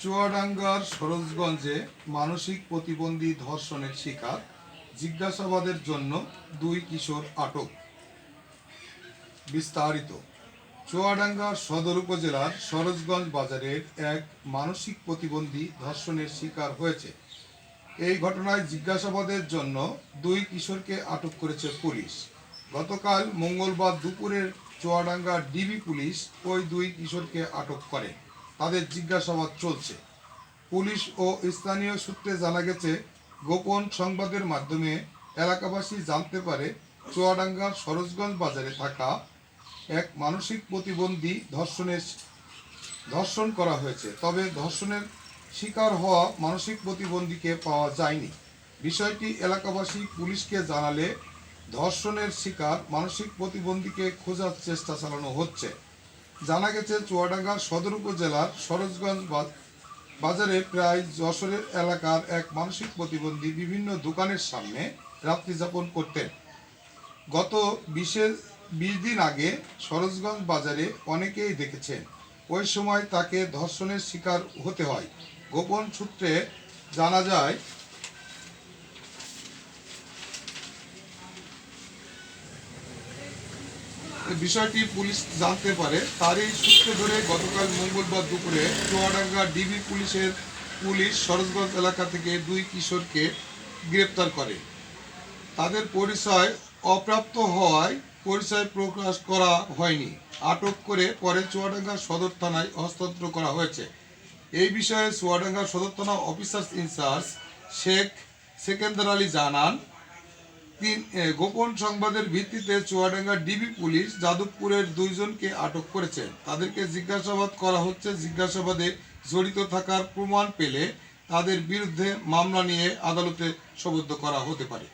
চুয়াডাঙ্গার সরোজগঞ্জে মানসিক প্রতিবন্ধী ধর্ষণের শিকার, জিজ্ঞাসাবাদের জন্য দুই কিশোর আটক। বিস্তারিত। চুয়াডাঙ্গা সদর উপজেলার সরোজগঞ্জ বাজারের এক মানসিক প্রতিবন্ধী ধর্ষণের শিকার হয়েছে। এই ঘটনায় জিজ্ঞাসাবাদের জন্য দুই কিশোরকে আটক করেছে পুলিশ। গতকাল মঙ্গলবার দুপুরে চুয়াডাঙ্গা ডিবি পুলিশ ওই দুই কিশোরকে আটক করে। তাদের জিজ্ঞাসাবাদ চলছে। পুলিশ ও স্থানীয় সূত্রে জানা গেছে, গোপন সংবাদের মাধ্যমে এলাকাবাসী জানতে পারে চুয়াডাঙ্গার সরোজগঞ্জ বাজারে থাকা এক মানসিক প্রতিবন্ধী ধর্ষণ করা হয়েছে। তবে ধর্ষণের শিকার হওয়া মানসিক প্রতিবন্ধীকে পাওয়া যায়নি। বিষয়টি এলাকাবাসী পুলিশকে জানালে ধর্ষণের শিকার মানসিক প্রতিবন্ধীকে খোঁজার চেষ্টা চালানো হচ্ছে। জানা গেছে, চুয়াডাঙ্গা সদর উপজেলার সরোজগঞ্জ বাজারে প্রায় যশোরের এলাকার এক মানসিক প্রতিবন্ধী বিভিন্ন দোকানের সামনে রাত্রি যাপন করতেন। গত 20 দিন আগে সরোজগঞ্জ বাজারে অনেকেই দেখেছেন। ওই সময় তাকে ধর্ষণের শিকার হতে হয়। গোপন সূত্রে জানা যায়, বিষয়টি পুলিশ জানতে পারে। তারই সূত্র ধরে গতকাল মঙ্গলবার দুপুরে চুয়াডাঙ্গা ডিবি পুলিশ সরোজগঞ্জ এলাকা থেকে দুই কিশোরকে গ্রেপ্তার করে। তাদের পরিচয় অপ্রাপ্ত হওয়ায় পরিচয় প্রকাশ করা হয়নি। আটক করে পরে চুয়াডাঙ্গা সদর থানায় হস্তান্তর করা হয়েছে। এই বিষয়ে চুয়াডাঙ্গা সদর থানা অফিসার ইনচার্জ শেখ সেকেন্দার আলী জানান, গোপন সংবাদের ভিত্তিতে চুয়াডাঙ্গা ডিবি পুলিশ যাদবপুরের দুইজনকে আটক করেছেন। তাদেরকে জিজ্ঞাসাবাদ করা হচ্ছে। জিজ্ঞাসাবাদে জড়িত থাকার প্রমাণ পেলে তাদের বিরুদ্ধে মামলা নিয়ে আদালতে সোপর্দ করা হতে পারে।